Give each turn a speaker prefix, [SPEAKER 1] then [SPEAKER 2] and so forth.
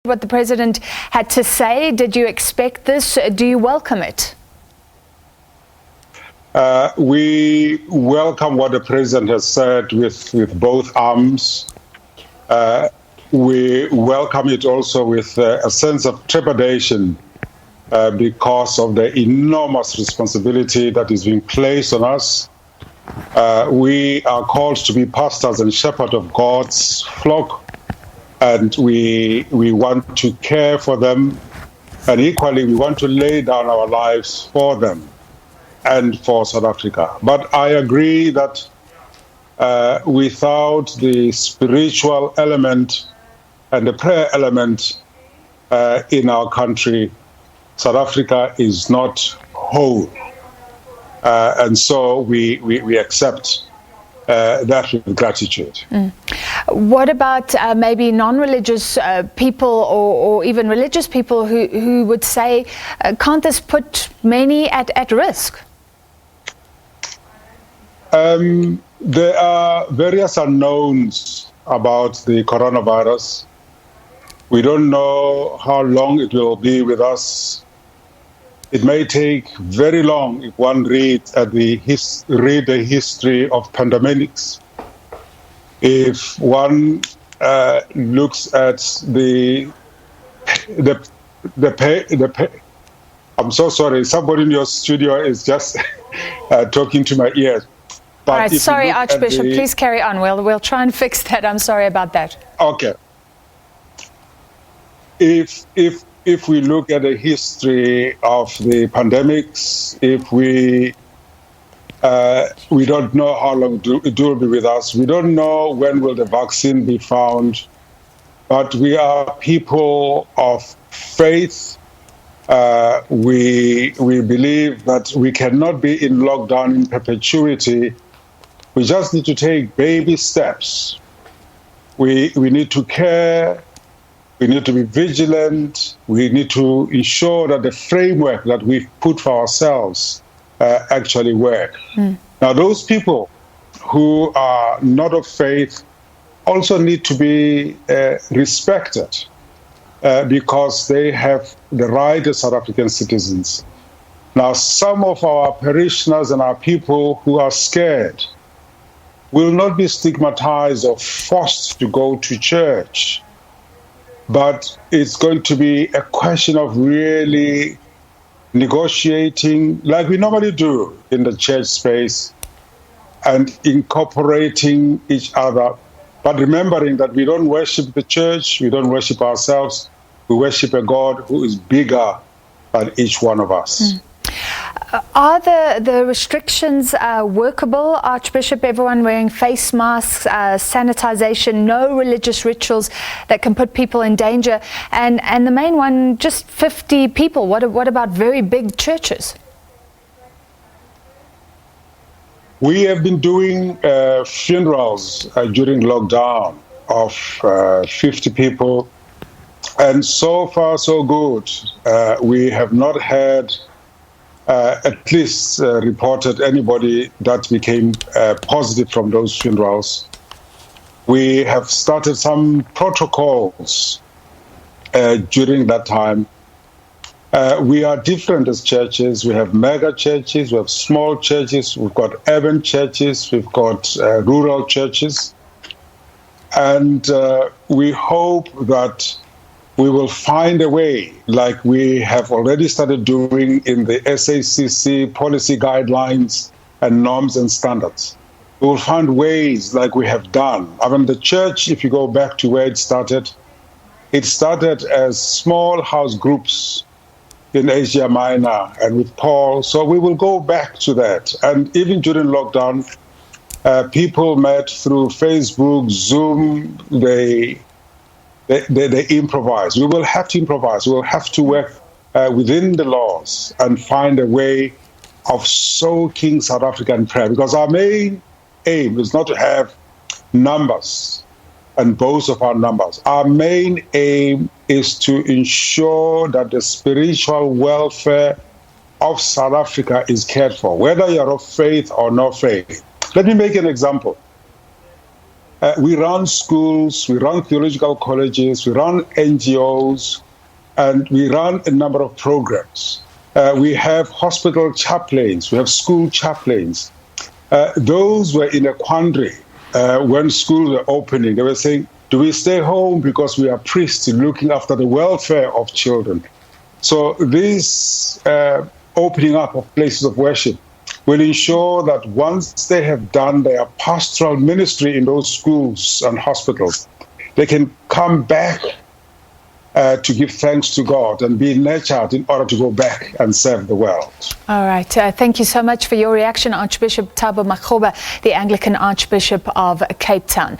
[SPEAKER 1] What the president had to say. Did you expect this? Do you welcome it?
[SPEAKER 2] We welcome what the president has said with both arms. We welcome it also with a sense of trepidation because of the enormous responsibility that is being placed on us. We are called to be pastors and shepherds of God's flock, and we want to care for them, and equally we want to lay down our lives for them and for South Africa. But I agree that without the spiritual element and the prayer element in our country, South Africa is not whole. And so we accept that with gratitude.
[SPEAKER 1] What about maybe non-religious people or even religious people who would say, can't this put many at risk?
[SPEAKER 2] There are various unknowns about the coronavirus. We don't know how long it will be with us. It may take very long if one reads the history of pandemics. If one looks at the I'm so sorry, somebody in your studio is just talking to my ears. But
[SPEAKER 1] all right, sorry, Archbishop, please carry on. We'll try and fix that. I'm sorry about that.
[SPEAKER 2] Okay. If we look at the history of the pandemics, if we don't know how long it will be with us, we don't know when will the vaccine be found, but we are people of faith. We believe that we cannot be in lockdown in perpetuity. We just need to take baby steps. We need to care. We need to be vigilant. We need to ensure that the framework that we've put for ourselves actually work. Now, those people who are not of faith also need to be respected because they have the right as South African citizens. Now, some of our parishioners and our people who are scared will not be stigmatized or forced to go to church. But it's going to be a question of really negotiating, like we normally do in the church space, and incorporating each other, but remembering that we don't worship the church, we don't worship ourselves, we worship a God who is bigger than each one of us.
[SPEAKER 1] Are the restrictions workable, Archbishop? Everyone wearing face masks, sanitization, no religious rituals that can put people in danger, and the main one, just 50 people. What about very big churches?
[SPEAKER 2] We have been doing funerals during lockdown of 50 people, and so far so good. We have not had at least reported anybody that became positive from those funerals. We have started some protocols during that time. We are different as churches. We have mega churches, we have small churches, we've got urban churches, we've got rural churches. And we hope that we will find a way, like we have already started doing in the SABC policy guidelines and norms and standards. We will find ways like we have done. I mean, the church, if you go back to where it started as small house groups in Asia Minor and with Paul. So we will go back to that. And even during lockdown, people met through Facebook, Zoom, they improvise. We will have to improvise. We will have to work within the laws and find a way of soaking South African prayer, because our main aim is not to have numbers and boast of our numbers. Our main aim is to ensure that the spiritual welfare of South Africa is cared for, whether you're of faith or no faith. Let me make an example. We run schools, we run theological colleges, we run NGOs, and we run a number of programs. We have hospital chaplains, we have school chaplains. Those were in a quandary when schools were opening. They were saying, do we stay home because we are priests looking after the welfare of children? So this opening up of places of worship will ensure that once they have done their pastoral ministry in those schools and hospitals, they can come back to give thanks to God and be nurtured in order to go back and serve the world.
[SPEAKER 1] All right. Thank you so much for your reaction, Archbishop Thabo Makgoba, the Anglican Archbishop of Cape Town.